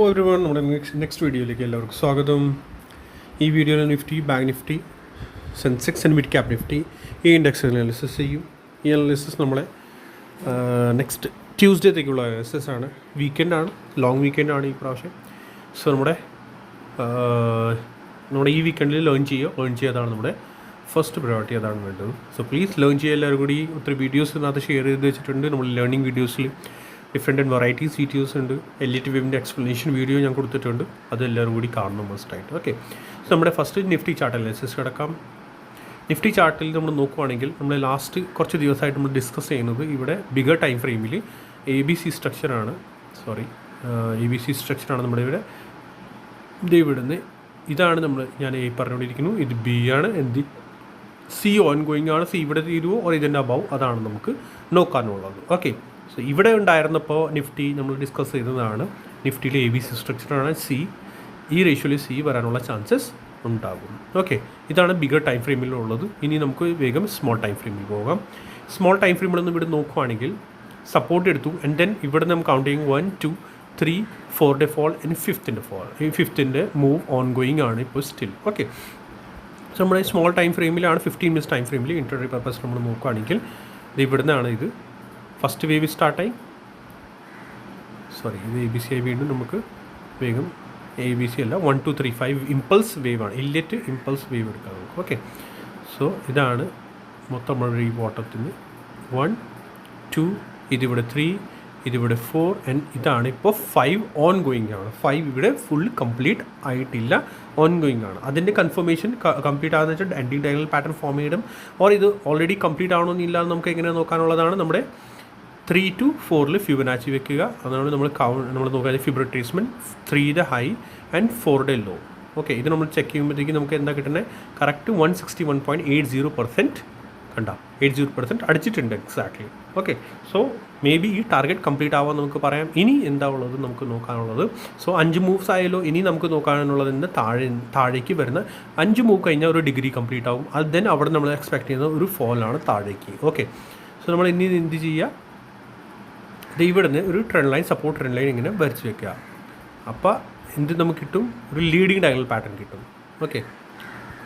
Everyone, നമ്മുടെ next വീഡിയോയിലേക്ക് എല്ലാവർക്കും സ്വാഗതം. ഈ വീഡിയോയിൽ Nifty, bank Nifty, Sensex and mid cap Nifty ഈ ഇൻഡെക്സ് അനാലിസിസ് ചെയ്യും. ഈ അനാലിസിസ് നമ്മളെ നെക്സ്റ്റ് ട്യൂസ്ഡേത്തേക്കുള്ള അനാലിസിസ് ആണ്. വീക്കെൻഡാണ്, ലോങ് വീക്കെൻഡാണ് ഈ പ്രാവശ്യം. സോ നമ്മുടെ ഈ വീക്കെൻഡിൽ ലേൺ ചെയ്യാതാണ് നമ്മുടെ ഫസ്റ്റ് പ്രയോറിറ്റി, അതാണ് വേണ്ടത്. സോ പ്ലീസ് ലേൺ ചെയ്യുക. എല്ലാവരും കൂടി ഒത്തിരി വീഡിയോസ് ഇതിനകത്ത് ഷെയർ ചെയ്ത് വെച്ചിട്ടുണ്ട്. നമ്മൾ ലേണിംഗ് വീഡിയോസിൽ ഡിഫറെൻറ്റ് വെറൈറ്റീസ് വീഡിയോസ് ഉണ്ട്. LET വെബിൻ്റെ എക്സ്പ്ലനേഷൻ വീഡിയോ ഞാൻ കൊടുത്തിട്ടുണ്ട്, അത് എല്ലാവരും കൂടി കാണണം മസ്റ്റായിട്ട്. ഓക്കെ, സോ നമ്മുടെ ഫസ്റ്റ് നിഫ്റ്റി ചാർട്ട് അനാലിസിസ് കിടക്കാം. നിഫ്റ്റി ചാർട്ടിൽ നമ്മൾ നോക്കുവാണെങ്കിൽ നമ്മൾ ലാസ്റ്റ് കുറച്ച് ദിവസമായിട്ട് നമ്മൾ ഡിസ്കസ് ചെയ്യുന്നത് ഇവിടെ ബിഗർ ടൈം ഫ്രെയിമിൽ ABC സ്ട്രക്ചറാണ് നമ്മുടെ ഇവിടെ. ഇത് ഇവിടുന്ന് ഇതാണ് ഞാൻ പറഞ്ഞുകൊണ്ടിരിക്കുന്നു. ഇത് B ആണ്, എന്ത് C ഓൺ ഗോയിങ് ആണ്. C ഇവിടെ തീരുവോ ഓർ ഇതിൻ്റെ അബവ്, അതാണ് നമുക്ക് നോക്കാനുള്ളത്. ഓക്കെ, സോ ഇവിടെ ഉണ്ടായിരുന്നപ്പോൾ നിഫ്റ്റി നമ്മൾ ഡിസ്കസ് ചെയ്തതാണ്. നിഫ്റ്റിയിലെ ABC സ്ട്രക്ചറാണ് C. ഈ റേഷ്യോയിൽ C വരാനുള്ള ചാൻസസ് ഉണ്ടാകും. ഓക്കെ, ഇതാണ് ബിഗർ ടൈം ഫ്രെയിമിലുള്ളത്. ഇനി നമുക്ക് വേഗം സ്മോൾ ടൈം ഫ്രെയിമിൽ പോകാം. സ്മോൾ ടൈം ഫ്രെയിമിൽ നിന്ന് ഇവിടെ നോക്കുവാണെങ്കിൽ സപ്പോർട്ട് എടുത്തു. ആൻഡ് ദെൻ ഇവിടെ നമുക്ക് കൗണ്ട് ചെയ്യും 1, 2, 3, 4 ഫോൾ ആൻഡ് 5th ഫോൾ. ഈ 5th മൂവ് ഓൺ ഗോയിങ് ആണ് ഇപ്പോൾ സ്റ്റിൽ. ഓക്കെ, സോ നമ്മുടെ സ്മോൾ ടൈം ഫ്രെയിമിലാണ് 15 മിനിറ്റ്സ് ടൈം ഫ്രെയിമിൽ ഇൻട്രഡേ പർപ്പസ് നമ്മൾ നോക്കുകയാണെങ്കിൽ ഇത് ഇവിടുന്നാണ്. ഇത് ഫസ്റ്റ് വേവ് സ്റ്റാർട്ടായി. ഇത് ABC ആയി. വീണ്ടും നമുക്ക് വേഗം ABC അല്ല, 1, 2, 3, 5 ഇമ്പൾസ് വേവ് ആണ്. ഇല്ലറ്റ് ഇമ്പൾസ് വേവ് എടുക്കാം നമുക്ക്. ഓക്കെ, സോ ഇതാണ് മൊത്തം നമ്മുടെ ഈ ബോട്ടത്തിന് 1, 2, ഇതിവിടെ 3, ഇതിവിടെ 4 ആൻഡ് ഇതാണ് ഇപ്പോൾ 5 ഓൺ ഗോയിങ് ആണ്. 5 ഇവിടെ ഫുൾ കംപ്ലീറ്റ് ആയിട്ടില്ല, ഓൺ ഗോയിങ് ആണ്. അതിൻ്റെ കൺഫർമേഷൻ കംപ്ലീറ്റ് ആകുന്ന വെച്ചാൽ എൻഡിങ് ഡയഗണൽ പാറ്റേൺ ഫോം ചെയ്യണം. ഓർ ഇത് ഓൾറെഡി കംപ്ലീറ്റ് ആവണമെന്നില്ല എന്ന് നമുക്ക് എങ്ങനെ നോക്കാനുള്ളതാണ്. നമ്മുടെ 3 to 4 ഫിബൊനാച്ചി വെക്കുക. അതാണ് നമ്മൾ നോക്കുക. Fib retracement 3 high and 4 low. Okay, ഇത് നമ്മൾ ചെക്ക് ചെയ്യുമ്പോഴത്തേക്ക് നമുക്ക് എന്താ കിട്ടുന്നത്? കറക്റ്റ് 161.80% കണ്ട 80% അടിച്ചിട്ടുണ്ട് exactly. Okay, so may be ഈ ടാർഗറ്റ് കംപ്ലീറ്റ് ആവാൻ നമുക്ക് പറയാം. ഇനി എന്താ ഉള്ളത് നമുക്ക് നോക്കാനുള്ളത്? സോ 5 മൂവ്സ് ആയാലോ. ഇനി നമുക്ക് നോക്കാനുള്ളതിൻ്റെ താഴേക്ക് വരുന്ന 5 മൂവ് കഴിഞ്ഞാൽ ഒരു ഡിഗ്രി കംപ്ലീറ്റ് ആകും. അത് ദെൻ അവിടെ നമ്മൾ എക്സ്പെക്ട് ചെയ്യുന്ന ഒരു ഫോളാണ് താഴേക്ക്. ഓക്കെ, സോ നമ്മൾ ഇനി എന്ത് ചെയ്യുക? ഇത് ഇവിടുന്ന് ഒരു trend line, support trend line ഇങ്ങനെ വരച്ച് വെക്കുക. അപ്പോൾ എന്ത് നമുക്ക് കിട്ടും? ഒരു ലീഡിങ് ഡയഗണൽ പാറ്റേൺ കിട്ടും. ഓക്കെ,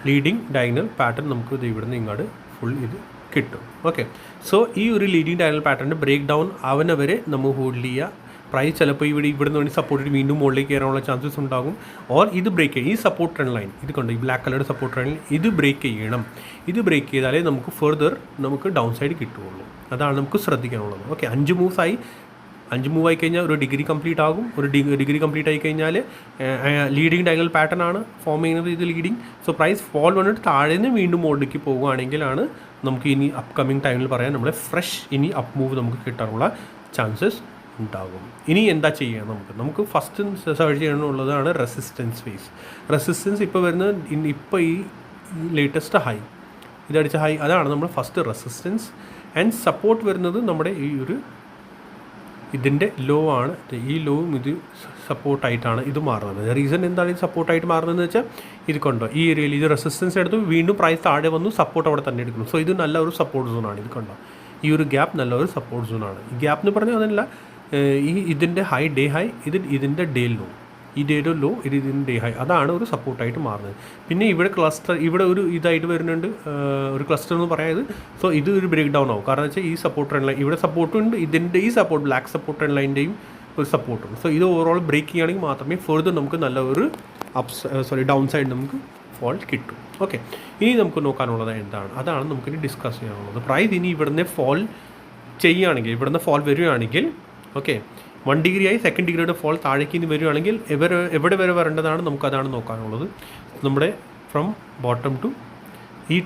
ലീഡിങ് ഡയഗണൽ പാറ്റേൺ നമുക്ക് ഇത് ഇവിടുന്ന് ഇങ്ങോട്ട് ഫുൾ ഇത് കിട്ടും. ഓക്കെ, സോ ഈ ഒരു ലീഡിങ് ഡയഗണൽ പാറ്റേണിൻ്റെ ബ്രേക്ക് ഡൗൺ ആവുന്നവരെ നമ്മൾ ഹോൾഡ് ചെയ്യുക. പ്രൈസ് ചിലപ്പോൾ ഇവിടുന്ന് വേണ്ടി സപ്പോർട്ട് വീണ്ടും മുകളിലേക്ക് കയറാനുള്ള ചാൻസസ് ഉണ്ടാകും. ഓർ ഇത് ബ്രേക്ക് ചെയ്യും. ഈ സപ്പോർട്ട് ട്രെൻഡ് ലൈൻ ഇത് കണ്ടോ, ഈ ബ്ലാക്ക് കളറുടെ സപ്പോർട്ട് ട്രെൻഡ് ലൈൻ ഇത് ബ്രേക്ക് ചെയ്യണം. ഇത് ബ്രേക്ക് ചെയ്താലേ നമുക്ക് ഫെർദർ നമുക്ക് ഡൗൺ സൈഡ് കിട്ടുകയുള്ളൂ. അതാണ് നമുക്ക് ശ്രദ്ധിക്കാനുള്ളത്. ഓക്കെ, 5 മൂവ് ആയി കഴിഞ്ഞാൽ ഒരു ഡിഗ്രി കംപ്ലീറ്റ് ആകും. ഒരു ഡിഗ്രി കംപ്ലീറ്റ് ആയി കഴിഞ്ഞാൽ ലീഡിങ് ഡയഗണൽ പാറ്റേൺ ആണ് ഫോം ചെയ്യുന്നത്. ഇത് ലീഡിങ്. സോ പ്രൈസ് ഫോൾ വന്നിട്ട് താഴെ നിന്ന് വീണ്ടും മുകളിലേക്ക് പോകുകയാണെങ്കിലാണ് നമുക്ക് ഇനി അപ്കമിങ് ടൈമിൽ പറയാൻ നമ്മുടെ ഫ്രഷ് ഇനി അപ്പ് മൂവ് നമുക്ക് കിട്ടാനുള്ള ചാൻസസ് ഉണ്ടാകും. ഇനി എന്താ ചെയ്യുക? നമുക്ക് ഫസ്റ്റ് സെർച്ച് ചെയ്യാനുള്ളതാണ് റെസിസ്റ്റൻസ് ഫേസ്. റെസിസ്റ്റൻസ് ഇപ്പോൾ വരുന്നത് ഇപ്പോൾ ഈ ലേറ്റസ്റ്റ് ഹൈ, ഇതടിച്ച ഹൈ, അതാണ് നമ്മൾ ഫസ്റ്റ് റെസിസ്റ്റൻസ്. ആൻഡ് സപ്പോർട്ട് വരുന്നത് നമ്മുടെ ഈ ഒരു ഇതിൻ്റെ ലോ ആണ്. ഈ ലോവും ഇത് സപ്പോർട്ടായിട്ടാണ് ഇത് മാറുന്നത്. റീസൺ എന്താണ് ഇത് സപ്പോർട്ടായിട്ട് മാറുന്നതെന്ന് വെച്ചാൽ ഇത് കണ്ടോ, ഈ ഏരിയയിൽ ഇത് റെസിസ്റ്റൻസ് എടുത്തു, വീണ്ടും പ്രൈസ് താഴെ വന്നു, സപ്പോർട്ട് അവിടെ തന്നെ എടുക്കുന്നു. സോ ഇത് നല്ല ഒരു സപ്പോർട്ട് സോണാണ്. ഇത് കണ്ടോ, ഈ ഒരു ഗ്യാപ്പ് നല്ലൊരു സപ്പോർട്ട് സോണാണ്. ഈ ഗ്യാപ്പ് എന്ന് പറഞ്ഞാൽ അതല്ല, ഇതിൻ്റെ ഹൈ ഡേ ഹൈ, ഇതിൻ്റെ ഡേ ലോ, ഈ ഡേയുടെ ലോ, ഇതിൻ്റെ ഡേ ഹൈ, അതാണ് ഒരു സപ്പോർട്ടായിട്ട് മാറുന്നത്. പിന്നെ ഇവിടെ ക്ലസ്റ്റർ ഇവിടെ ഒരു ഇതായിട്ട് വരുന്നുണ്ട്, ഒരു ക്ലസ്റ്റർ എന്ന് പറയാത്. സോ ഇത് ഒരു ബ്രേക്ക് ഡൗൺ ആവും. കാരണം വെച്ചാൽ ഈ സപ്പോർട്ട് ട്രെൻഡ് ലൈൻ ഇവിടെ സപ്പോർട്ടുണ്ട്, ഇതിൻ്റെ ഈ സപ്പോർട്ട് ബ്ലാക്ക് സപ്പോർട്ട് ട്രെൻഡ് ലൈൻ്റെയും ഒരു സപ്പോർട്ടുണ്ട്. സോ ഇത് ഓവറോൾ ബ്രേക്ക് ചെയ്യുകയാണെങ്കിൽ മാത്രമേ ഫെർദർ നമുക്ക് നല്ല ഒരു ഡൗൺ സൈഡ് നമുക്ക് ഫോൾ കിട്ടും. ഓക്കെ, ഇനി നമുക്ക് നോക്കാനുള്ളത് എന്താണ്? അതാണ് നമുക്കിനി ഡിസ്കസ് ചെയ്യാനുള്ളത്. പ്രൈസ് ഇനി ഇവിടുന്ന് ഫോൾ ചെയ്യുകയാണെങ്കിൽ, ഇവിടുന്ന് ഫോൾ വരികയാണെങ്കിൽ, ഓക്കെ, 1 ഡിഗ്രിയായി 2nd ഡിഗ്രിയുടെ ഫോൾ താഴേക്ക് ഇനി വരികയാണെങ്കിൽ എവിടെ വരെ വരേണ്ടതാണ് നമുക്കതാണ് നോക്കാനുള്ളത്. നമ്മുടെ ഫ്രം ബോട്ടം ടു ഈ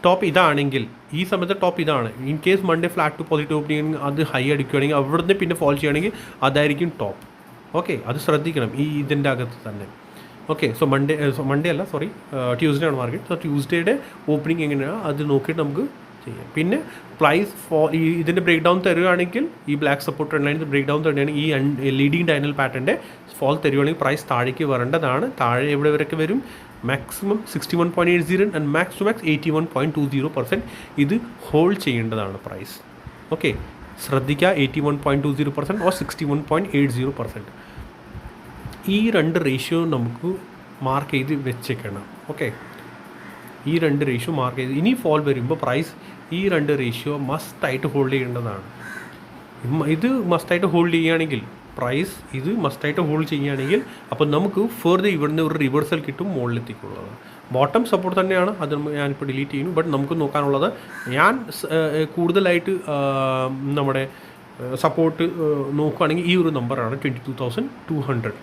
ടോപ്പ് ഇതാണെങ്കിൽ ഈ സമയത്ത് ടോപ്പ് ഇതാണ്. In case Monday flat to positive opening അത് ഹൈ അടിക്കുകയാണെങ്കിൽ അവിടുന്ന് പിന്നെ ഫോൾ ചെയ്യുകയാണെങ്കിൽ അതായിരിക്കും ടോപ്പ്. ഓക്കെ, അത് ശ്രദ്ധിക്കണം ഈ ഇതിൻ്റെ അകത്ത് തന്നെ. ഓക്കെ, സോ മൺഡേ അല്ല, ട്യൂസ്ഡേ ആണ് മാർക്കറ്റ്. സോ ട്യൂസ്ഡേയുടെ ഓപ്പണിംഗ് എങ്ങനെയാണ് അത് നോക്കിയിട്ട് നമുക്ക് ചെയ്യാം. പിന്നെ പ്രൈസ് ഇതിൻ്റെ ബ്രേക്ക് ഡൗൺ തരുകയാണെങ്കിൽ, ഈ black support trend line break down തരുകയാണെങ്കിൽ, ഈ ലീഡിങ് ഡയഗണൽ പാറ്റേണിൻ്റെ ഫോൾ തരുകയാണെങ്കിൽ പ്രൈസ് താഴേക്ക് വരേണ്ടതാണ്. താഴെ എവിടെ വരെയൊക്കെ വരും? Maximum 61.80 and max to max 81.20%. ഇത് ഹോൾഡ് ചെയ്യേണ്ടതാണ് പ്രൈസ്. ഓക്കെ, ശ്രദ്ധിക്കുക, 81.20% ഓർ 61.80%. ഈ 2 റേഷ്യോ നമുക്ക് മാർക്ക് ചെയ്ത് വെച്ചേക്കണം. ഓക്കെ, ഈ 2 റേഷ്യോ മാർക്ക് ചെയ്ത് ഇനി ഫോൾ വരുമ്പോൾ പ്രൈസ് ഈ 2 റേഷ്യോ മസ്റ്റായിട്ട് ഹോൾഡ് ചെയ്യേണ്ടതാണ്. ഇത് മസ്റ്റായിട്ട് ഹോൾഡ് ചെയ്യുകയാണെങ്കിൽ പ്രൈസ് ഇത് മസ്റ്റായിട്ട് ഹോൾഡ് ചെയ്യുകയാണെങ്കിൽ അപ്പോൾ നമുക്ക് ഫർദർ ഇവിടുന്ന് ഒരു റിവേഴ്സൽ കിട്ടും മുകളിലെത്തിക്കുള്ളത്. ബോട്ടം സപ്പോർട്ട് തന്നെയാണ്, അത് ഞാനിപ്പോൾ ഡിലീറ്റ് ചെയ്യുന്നു. ബട്ട് നമുക്ക് നോക്കാനുള്ളത് ഞാൻ കൂടുതലായിട്ട് നമ്മുടെ സപ്പോർട്ട് നോക്കുകയാണെങ്കിൽ ഈ ഒരു നമ്പറാണ് 22,200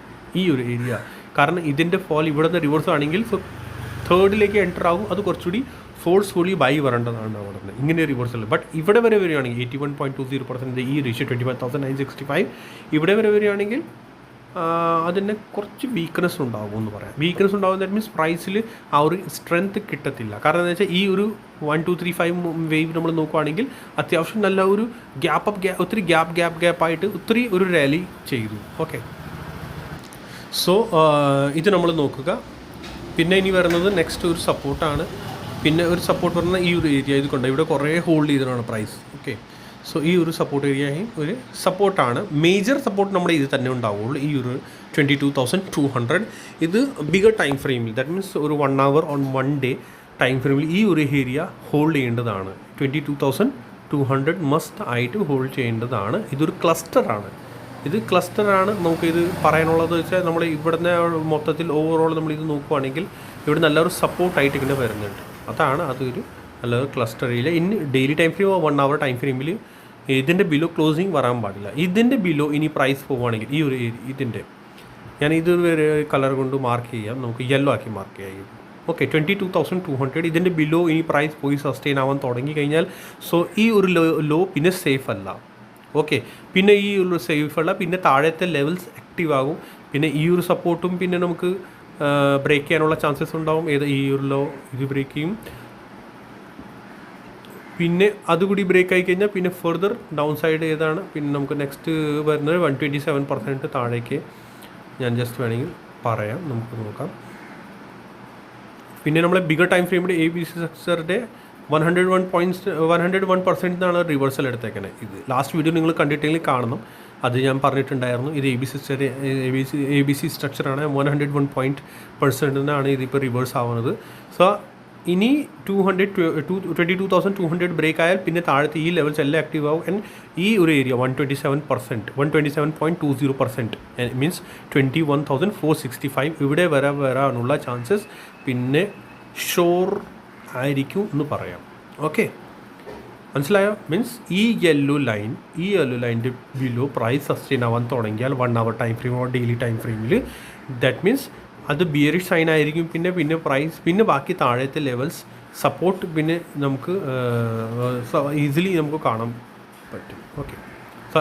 ഈ ഒരു ഏരിയ. കാരണം ഇതിൻ്റെ ഫോൾ ഇവിടെ നിന്ന് റിവേഴ്സ് ആണെങ്കിൽ സോ തേർഡിലേക്ക് എൻ്റർ ആകും. അത് കുറച്ചുകൂടി ഫോഴ്സ്ഫുള്ളി ബൈ വരേണ്ടതാണ് അവിടെ നിന്ന് ഇങ്ങനെ റിവേഴ്സൽ. ബട്ട് ഇവിടെ വരെ വരികയാണെങ്കിൽ 81.20% ഈ റേഷ്യോ 25,965 ഇവിടെ വരെ വരികയാണെങ്കിൽ അതിന് കുറച്ച് വീക്ക്നെസ് ഉണ്ടാകും എന്ന് പറയാം. വീക്ക്നെസ് ഉണ്ടാകും ദാറ്റ് മീൻസ് പ്രൈസിൽ ആ ഒരു സ്ട്രെങ്ത് കിട്ടത്തില്ല. കാരണം എന്താ വെച്ചാൽ ഈ ഒരു 1 2 3 5 വേവ് നമ്മൾ നോക്കുകയാണെങ്കിൽ അത്യാവശ്യം നല്ല ഒരു ഒത്തിരി ഗ്യാപ്പായിട്ട് ഒത്തിരി ഒരു റാലി ചെയ്തു. ഓക്കെ, സോ ഇത് നമ്മൾ നോക്കുക. പിന്നെ ഇനി വരുന്നത് നെക്സ്റ്റ് ഒരു സപ്പോർട്ടാണ്. പിന്നെ ഒരു സപ്പോർട്ട് പറഞ്ഞാൽ ഈ ഒരു ഏരിയ ഇത് കൊണ്ട് ഇവിടെ കുറേ ഹോൾഡ് ചെയ്തിട്ടാണ് പ്രൈസ്. ഓക്കെ, സോ ഈ ഒരു സപ്പോർട്ട് ഏരിയയും ഒരു സപ്പോർട്ടാണ്. മേജർ സപ്പോർട്ട് നമ്മുടെ ഇത് തന്നെ ഉണ്ടാവുള്ളൂ, ഈ ഒരു 22,200. ഇത് ബിഗർ ടൈം ഫ്രെയിമിൽ ദാറ്റ് മീൻസ് ഒരു 1 hour ഓൺ 1 day ടൈം ഫ്രെയിമിൽ ഈ ഒരു ഏരിയ ഹോൾഡ് ചെയ്യേണ്ടതാണ്. 22,200 മസ്റ്റ് ആയിട്ട് ഹോൾഡ് ചെയ്യേണ്ടതാണ്. ഇതൊരു ക്ലസ്റ്ററാണ്. നമുക്കിത് പറയാനുള്ളത് വെച്ചാൽ നമ്മൾ ഇവിടുന്ന് മൊത്തത്തിൽ ഓവറോൾ നമ്മളിത് നോക്കുവാണെങ്കിൽ ഇവിടെ നല്ലൊരു സപ്പോർട്ടായിട്ട് ഇങ്ങനെ വരുന്നുണ്ട്. അതൊരു നല്ലൊരു ക്ലസ്റ്റർ ഏരിയ. ഇനി daily time frame 1 hour time ഫ്രെയിമിൽ ഇതിൻ്റെ ബിലോ ക്ലോസിങ് വരാൻ പാടില്ല. ഇതിൻ്റെ ബിലോ ഇനി പ്രൈസ് പോവുകയാണെങ്കിൽ ഈ ഒരു ഇതിൻ്റെ ഞാൻ ഇതൊരു കളർ കൊണ്ട് മാർക്ക് ചെയ്യാം, നമുക്ക് യെല്ലോ ആക്കി മാർക്ക് ചെയ്യാം. ഓക്കെ, 22,200 ഇതിൻ്റെ ബിലോ ഇനി പ്രൈസ് പോയി സസ്റ്റെയിൻ ആവാൻ തുടങ്ങി കഴിഞ്ഞാൽ സോ ഈ ഒരു ലോ പിന്നെ സേഫ് അല്ല. ഓക്കെ, പിന്നെ ഈ ഒരു സേഫ് അല്ല, പിന്നെ താഴത്തെ ലെവൽസ് ആക്റ്റീവ് ആകും. പിന്നെ ഈ ഒരു സപ്പോർട്ടും പിന്നെ നമുക്ക് ബ്രേക്ക് ചെയ്യാനുള്ള ചാൻസസ് ഉണ്ടാവും. ഈ ഒരു ലോ ഇത് ബ്രേക്ക് ചെയ്യും. പിന്നെ അതുകൂടി ബ്രേക്ക് ആയി കഴിഞ്ഞാൽ പിന്നെ ഫർദർ ഡൗൺ സൈഡ് ഏതാണ് പിന്നെ നമുക്ക് നെക്സ്റ്റ് വരുന്നത് 127% താഴേക്ക് ഞാൻ ജസ്റ്റ് വേണമെങ്കിൽ പറയാം, നമുക്ക് നോക്കാം. പിന്നെ നമ്മളെ ബിഗർ ടൈം ഫ്രെയിമിൻ്റെ ABC സ്ട്രക്ചറിൻ്റെ 101% എന്നാണ് റിവേഴ്സൽ എടുത്തേക്കണേ. ഇത് ലാസ്റ്റ് വീഡിയോ നിങ്ങൾ കണ്ടിട്ടെങ്കിൽ കാണണം, അത് ഞാൻ പറഞ്ഞിട്ടുണ്ടായിരുന്നു. ഇത് ABC സ്ട്രക്ചറാണ്. 101% എന്നാണ് ഇതിപ്പോൾ റിവേഴ്സ് ആവുന്നത്. സോ ഇനി 22,200 ബ്രേക്ക് ആയാൽ പിന്നെ താഴത്തെ ഈ ലെവൽസ് എല്ലാം ആക്റ്റീവ് ആവും. ആൻഡ് ഈ ഒരു ഏരിയ 127% മീൻസ് 21,465 ഇവിടെ വരാനുള്ള ചാൻസസ് പിന്നെ ഷോർ ആയിരിക്കും എന്ന് പറയാം. ഓക്കെ, മനസ്സിലായോ? മീൻസ് ഈ യെല്ലോ ലൈൻ്റെ ബിലോ പ്രൈസ് സസ്റ്റെയിൻ ആവാൻ തുടങ്ങിയാൽ 1 hour time frame or daily time ഫ്രെയിമിൽ ദാറ്റ് മീൻസ് അത് ബിയറിഷ് സൈൻ ആയിരിക്കും. പിന്നെ പ്രൈസ് പിന്നെ ബാക്കി താഴത്തെ ലെവൽസ് സപ്പോർട്ട് പിന്നെ നമുക്ക് ഈസിലി നമുക്ക് കാണാൻ പറ്റും. ഓക്കെ, സോ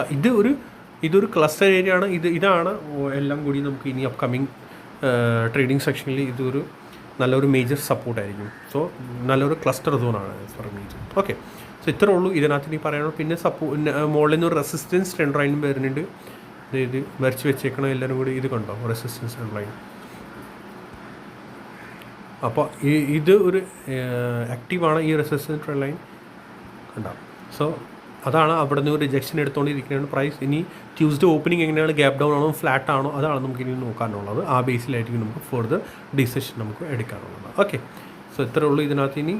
ഇതൊരു ക്ലസ്റ്റർ ഏരിയ ആണ്. ഇതാണ് എല്ലാം കൂടി നമുക്ക് ഇനി അപ്കമിങ് ട്രേഡിംഗ് സെക്ഷനിൽ ഇതൊരു നല്ലൊരു മേജർ സപ്പോർട്ടായിരിക്കും. സോ നല്ലൊരു ക്ലസ്റ്റർ സോണാണ് ഫോർ മേജർ. ഓക്കെ, സോ ഇത്രേ ഉള്ളൂ ഇതിനകത്ത് ഇനി പറയാനുള്ളൂ. പിന്നെ മുകളിൽ നിന്ന് ഒരു റെസിസ്റ്റൻസ് ട്രെൻഡ് ലൈനും വരുന്നുണ്ട്. ഇത് വരച്ച് വെച്ചേക്കണം എല്ലാവരും കൂടി. ഇത് കണ്ടോ റെസിസ്റ്റൻസ് ട്രെൻഡ് ലൈൻ. അപ്പോൾ ഇത് ഒരു ആക്റ്റീവാണ് ഈ റെസിസ്റ്റൻസ് ട്രെൻഡ് ലൈൻ കണ്ടോ. സോ അതാണ് അവിടെ നിന്ന് ഒരു റിജക്ഷൻ എടുത്തുകൊണ്ടിരിക്കുകയാണ് പ്രൈസ്. ഇനി ട്യൂസ്ഡേ ഓപ്പണിംഗ് എങ്ങനെയാണ്, ഗ്യാപ്പ് ഡൗൺ ആണോ ഫ്ലാറ്റ് ആണോ, അതാണ് നമുക്ക് ഇനി നോക്കാനുള്ളത്. ആ ബേസിലായിരിക്കും നമുക്ക് ഫർദർ ഡിസിഷൻ നമുക്ക് എടുക്കാനുള്ളത്. ഓക്കെ, സോ ഇത്രേ ഉള്ളൂ ഇതിനകത്ത്. ഇനി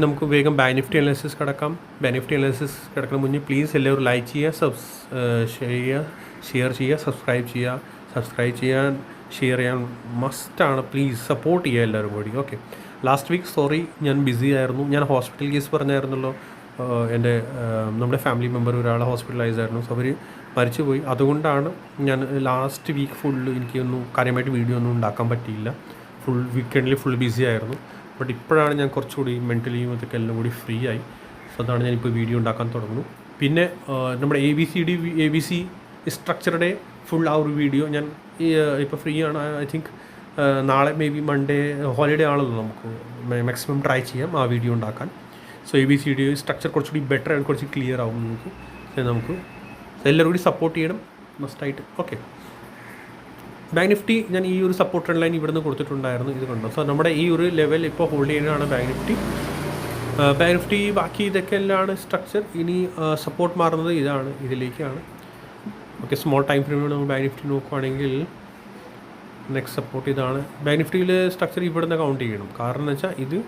നമുക്ക് വേഗം ബാങ്ക് നിഫ്റ്റി അനാലിസിസ് കിടക്കാം. ബാങ്ക് നിഫ്റ്റി അനാലിസിസ് കിടക്കുന്ന മുന്നേ പ്ലീസ് എല്ലാവരും ലൈക്ക് ചെയ്യുക, ഷെയർ ചെയ്യുക, സബ്സ്ക്രൈബ് ചെയ്യാൻ ഷെയർ ചെയ്യാൻ മസ്റ്റാണ്. പ്ലീസ് സപ്പോർട്ട് ചെയ്യുക എല്ലാവരും കൂടി. ഓക്കെ, ലാസ്റ്റ് വീക്ക് സോറി ഞാൻ ബിസി ആയിരുന്നു. ഞാൻ ഹോസ്പിറ്റൽ കേസ് പറഞ്ഞായിരുന്നല്ലോ. നമ്മുടെ ഫാമിലി മെമ്പർ ഒരാൾ ഹോസ്പിറ്റലൈസ് ആയിരുന്നു. സോ അവർ മരിച്ചുപോയി. അതുകൊണ്ടാണ് ഞാൻ ലാസ്റ്റ് വീക്ക് ഫുള്ള് എനിക്കൊന്നും കാര്യമായിട്ട് വീഡിയോ ഒന്നും ഉണ്ടാക്കാൻ പറ്റിയില്ല. വീക്കെൻഡിൽ ഫുൾ ബിസി ആയിരുന്നു. ബട്ട് ഇപ്പോഴാണ് ഞാൻ കുറച്ചുകൂടി മെൻ്റലിയും ഇതൊക്കെ എല്ലാം കൂടി ഫ്രീ ആയി. സോ അതാണ് ഞാനിപ്പോൾ വീഡിയോ ഉണ്ടാക്കാൻ തുടങ്ങുന്നു. പിന്നെ നമ്മുടെ ABC സ്ട്രക്ചറുടെ ഫുൾ ആ ഒരു വീഡിയോ ഞാൻ ഇപ്പോൾ ഫ്രീ ആണ്. ഐ തിങ്ക് നാളെ മേ ബി മൺഡേ ഹോളിഡേ ആണല്ലോ, നമുക്ക് മാക്സിമം ട്രൈ ചെയ്യാം ആ വീഡിയോ ഉണ്ടാക്കാൻ. സോ ABCD സ്ട്രക്ചർ കുറച്ചുകൂടി ബെറ്റർ ആയിട്ട് കുറച്ച് ക്ലിയർ ആവും നമുക്ക് എല്ലാവരും കൂടി സപ്പോർട്ട് ചെയ്യണം മസ്റ്റായിട്ട്. ഓക്കെ, ബാങ്ക് നിഫ്റ്റി ഞാൻ ഈ ഒരു സപ്പോർട്ട് ട്രെൻഡ് ലൈൻ ഇവിടെ നിന്ന് കൊടുത്തിട്ടുണ്ടായിരുന്നു. ഇത് കണ്ടോ. സോ നമ്മുടെ ഈ ഒരു ലെവൽ ഇപ്പോൾ ഹോൾഡ് ചെയ്യുന്നതാണ് ബാങ്ക് നിഫ്റ്റി. ബാക്കി ഇതൊക്കെ എല്ലാമാണ് സ്ട്രക്ചർ. ഇനി സപ്പോർട്ട് മാറുന്നത് ഇതിലേക്കാണ്. ഓക്കെ, സ്മോൾ ടൈം ഫ്രെയിമിൽ നമ്മൾ ബാങ്ക് നിഫ്റ്റി നോക്കുകയാണെങ്കിൽ നെക്സ്റ്റ് സപ്പോർട്ട് ഇതാണ്. ബാങ്ക് നിഫ്റ്റിയിൽ സ്ട്രക്ചർ ഇവിടുന്ന് കൗണ്ട് ചെയ്യണം. കാരണം എന്ന് വെച്ചാൽ ഇത്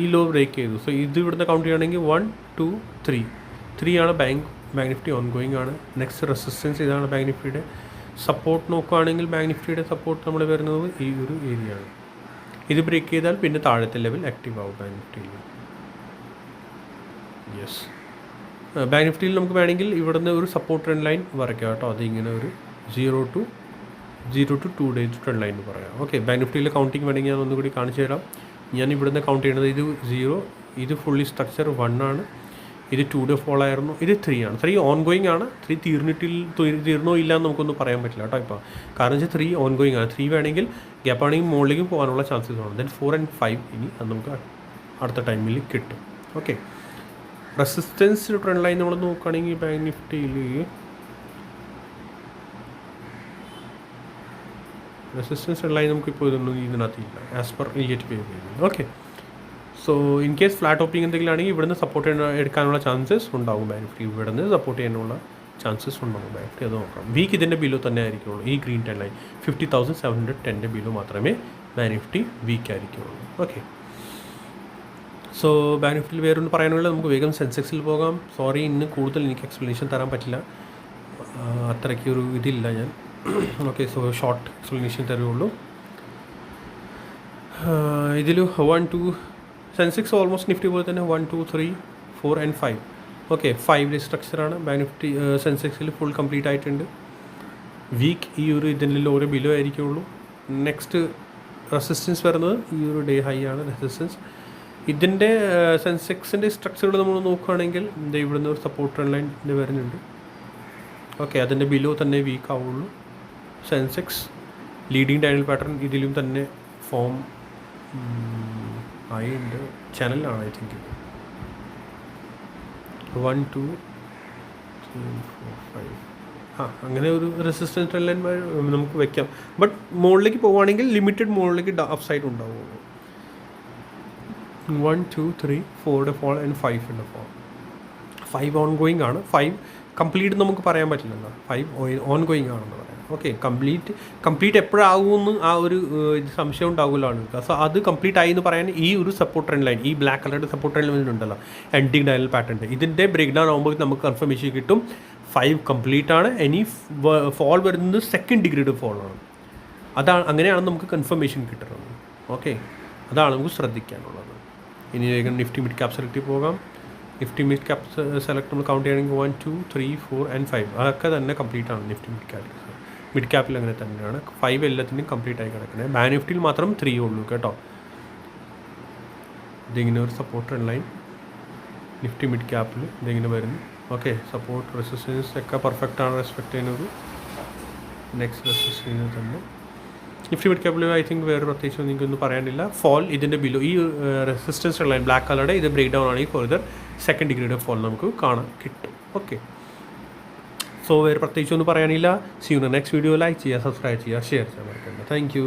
ഈ ലോ ബ്രേക്ക് ചെയ്തു. സോ ഇത് ഇവിടുന്ന് കൗണ്ട് ചെയ്യുകയാണെങ്കിൽ 1 2 3 ആണ് ബാങ്ക് നിഫ്റ്റി ഓൺ ഗോയിങ് ആണ്. നെക്സ്റ്റ് റെസിസ്റ്റൻസ് ഇതാണ് ബാങ്ക് നിഫ്റ്റിയുടെ. സപ്പോർട്ട് നോക്കുകയാണെങ്കിൽ ബാങ്ക് നിഫ്റ്റിയുടെ സപ്പോർട്ട് നമ്മൾ വരുന്നത് ഈ ഒരു ഏരിയ ആണ്. ഇത് ബ്രേക്ക് ചെയ്താൽ പിന്നെ താഴത്തെ ലെവൽ ആക്റ്റീവ് ആവും ബാങ്ക് നിഫ്റ്റിയിൽ. യെസ്, ബാങ്ക് നിഫ്റ്റിയിൽ നമുക്ക് വേണമെങ്കിൽ ഇവിടുന്ന് ഒരു സപ്പോർട്ട് ട്രെൻഡ് ലൈൻ വരയ്ക്കാം കേട്ടോ. അതിങ്ങനെ ഒരു 0 to 2 days ട്രെൻഡ് ലൈൻ പറയാം. ഓക്കെ, ബാങ്ക് നിഫ്റ്റിയിൽ കൗണ്ടിങ് വേണമെങ്കിൽ ഞാൻ ഒന്നുകൂടി കാണിച്ചു തരാം. ഞാൻ ഇവിടുന്ന് കൗണ്ട് ചെയ്യുന്നത് ഇത് 0, ഇത് ഫുള്ളി സ്ട്രക്ചർ 1 ആണ്, ഇത് 2 ഡേ ഫോൾ ആയിരുന്നു, ഇത് 3 ആണ്. 3 ഓൺ ഗോയിങ് ആണ്. 3 തീർന്നോ ഇല്ല എന്ന് നമുക്കൊന്നും പറയാൻ പറ്റില്ല കേട്ടോ ഇപ്പോൾ. കാരണം വെച്ചാൽ 3 ഓൺ ഗോയിങ് ആണ്. 3 വേണമെങ്കിൽ ഗ്യാപ്പ് ആണെങ്കിൽ മുകളിലേക്ക് പോകാനുള്ള ചാൻസസ് ആണ്. ദെൻ 4 and 5 ഇനി അത് നമുക്ക് അടുത്ത ടൈമിൽ കിട്ടും. ഓക്കെ, റെസിസ്റ്റൻസ് ട്രെൻഡ് ലൈൻ നമ്മൾ നോക്കുകയാണെങ്കിൽ ബാങ്ക് നിഫ്റ്റിയിൽ റെസിസ്റ്റൻസ് ലൈൻ നമുക്കിപ്പോൾ ഇതൊന്നും ഇതിനകത്തില്ല ആസ് പെർ ഇലിയറ്റ് വേവ് ചെയ്യുന്നത്. Okay, so in case flat opening എന്തെങ്കിലും ആണെങ്കിൽ ഇവിടുന്ന് സപ്പോർട്ട് എടുക്കാനുള്ള ചാൻസസ് ഉണ്ടാവും. ബാങ്ക് നിഫ്റ്റി ഇവിടുന്ന് സപ്പോർട്ട് ചെയ്യാനുള്ള ചാൻസസ് ഉണ്ടാവും ബാങ്ക് നിഫ്റ്റി. അത് നോക്കാം. വീക്ക് ഇതിൻ്റെ ബിലോ തന്നെ ആയിരിക്കുള്ളൂ. ഈ ഗ്രീൻ ട്രെൻഡ് ലൈൻ 50,710 ബിലോ മാത്രമേ ബാങ്ക് നിഫ്റ്റി വീക്ക് ആയിരിക്കുള്ളൂ. ഓക്കെ, സോ ബാങ്ക് നിഫ്റ്റിയിൽ വേറൊന്ന് പറയാനുള്ളത്, നമുക്ക് വേഗം സെൻസെക്സിൽ പോകാം. സോറി, ഇന്ന് കൂടുതൽ എനിക്ക് എക്സ്പ്ലനേഷൻ തരാൻ പറ്റില്ല, അത്രയ്ക്ക് ഒരു ഇതില്ല ഞാൻ. ഓക്കെ, സോ ഷോർട്ട് എക്സ്പ്ലനേഷൻ തരുള്ളൂ. ഇതിൽ 1 2 സെൻസെക്സ് ഓൾമോസ്റ്റ് നിഫ്റ്റി പോലെ തന്നെ 1 2 3 4 and 5. ഓക്കെ, 5 ഡേ സ്ട്രക്ചറാണ് ബാങ്ക് നിഫ്റ്റി. സെൻസെക്സിൽ ഫുൾ കംപ്ലീറ്റ് ആയിട്ടുണ്ട്. വീക്ക് ഈ ഒരു ഇതിൻ്റെ ലോറ് ബിലോ ആയിരിക്കുള്ളൂ. നെക്സ്റ്റ് റെസിസ്റ്റൻസ് വരുന്നത് ഈ ഒരു ഡേ ഹൈ ആണ് റെസിസ്റ്റൻസ്. ഇതിൻ്റെ സെൻസെക്സിൻ്റെ സ്ട്രക്ചറുകൾ നമ്മൾ നോക്കുകയാണെങ്കിൽ ഇവിടുന്ന് ഒരു സപ്പോർട്ട് ട്രെൻഡ് ലൈൻ വരുന്നുണ്ട്. ഓക്കെ, അതിൻ്റെ ബിലോ തന്നെ വീക്ക് ആവുള്ളൂ. സെൻസെക്സ് ലീഡിങ് ഡയനൽ പാറ്റേൺ ഇതിലും തന്നെ ഫോം ആയിട്ടുണ്ട്. ചാനലാണ് ഐ തിങ്ക് 1 2 3 4 5 അങ്ങനെ ഒരു റെസിസ്റ്റൻസ് ട്രെൻഡ് ലൈൻ നമുക്ക് വെക്കാം. ബട്ട് മുകളിലേക്ക് പോവുകയാണെങ്കിൽ ലിമിറ്റഡ് മുകളിലേക്ക് അപ്പ് സൈഡ് ഉണ്ടാവുള്ളൂ. 1 2 3 4 ഫോൾ ആൻഡ് 5 ഉണ്ട് ഫോൾ. 5 ഓൺ ഗോയിങ് ആണ്. 5 കംപ്ലീറ്റ് നമുക്ക് പറയാൻ പറ്റില്ലല്ലോ. 5 ഓൺ ഗോയിങ് ആണെന്ന് പറയാം. ഓക്കെ, കംപ്ലീറ്റ് എപ്പോഴാകുമെന്ന് ആ ഒരു സംശയം ഉണ്ടാകുമല്ലോ ആളുകൾക്ക്. സോ അത് കംപ്ലീറ്റ് ആയി എന്ന് പറയാൻ ഈ ഒരു സപ്പോർട്ട് ട്രെൻഡ് ലൈൻ, ഈ ബ്ലാക്ക് കളറുടെ സപ്പോർട്ട് ട്രെൻഡ് ലൈൻ ഉണ്ടല്ലോ, എൻഡിങ് ഡയൽ പാറ്റേൺ, ഇതിൻ്റെ ബ്രേക്ക് ഡൗൺ ആകുമ്പോൾ നമുക്ക് കൺഫർമേഷൻ കിട്ടും 5 കംപ്ലീറ്റ് ആണ്. ഇനി ഫോൾ വരുന്നത് സെക്കൻഡ് ഡിഗ്രിയുടെ ഫോളാണ്. അതാണ്, അങ്ങനെയാണ് നമുക്ക് കൺഫർമേഷൻ കിട്ടുന്നത്. ഓക്കെ, അതാണ് നമുക്ക് ശ്രദ്ധിക്കാനുള്ളത്. ഇനി വേഗം നിഫ്റ്റി മിഡ് ക്യാപ് സെലക്ട് പോകാം. നിഫ്റ്റി മിഡ് ക്യാപ് സെലക്ട് നമ്മൾ കൗണ്ട് ചെയ്യണമെങ്കിൽ 1 2 3 4 and 5 അതൊക്കെ തന്നെ കംപ്ലീറ്റ് ആണ്. നിഫ്റ്റി മിഡ് ക്യാപ്പിൽ അങ്ങനെ തന്നെയാണ്. 5 എല്ലാത്തിനും കംപ്ലീറ്റ് ആയി കിടക്കുന്നത്. ബാങ്ക് നിഫ്റ്റിയിൽ മാത്രം 3 ഉള്ളൂ കേട്ടോ. ഇതിങ്ങനെ ഒരു support trend line Nifty mid ക്യാപ്പിൽ ഇതിങ്ങനെ വരുന്നു. ഓക്കെ, സപ്പോർട്ട് റെസിസ്റ്റൻസ് ഒക്കെ പെർഫെക്റ്റ് ആണ് റെസ്പെക്ട് ചെയ്യുന്നത്. നെക്സ്റ്റ് റെസിസ്റ്റൻസ് തന്നെ നിഫ്റ്റി മിഡ് ക്യാപ്പിൽ ഐ തിങ്ക് വേറെ പ്രത്യേകിച്ച് എനിക്കൊന്നും പറയാനില്ല. ഫോൾ ഇതിൻ്റെ ബിലോ ഈ റെസിസ്റ്റൻസ് ലൈൻ ബ്ലാക്ക് കളറുടെ ഇത് ബ്രേക്ക് ഡൗൺ ആണെങ്കിൽ ഫർദർ സെക്കൻഡ് ഡിഗ്രിയുടെ ഫോൾ നമുക്ക് കാണാൻ കിട്ടും. ഓക്കെ, സോ വേറെ പ്രത്യേകിച്ചൊന്നും പറയാനില്ല. See you next video. Like ചെയ്യുക, സബ്സ്ക്രൈബ് ചെയ്യുക, ഷെയർ ചെയ്യാൻ മറക്കണ്ട. Thank U.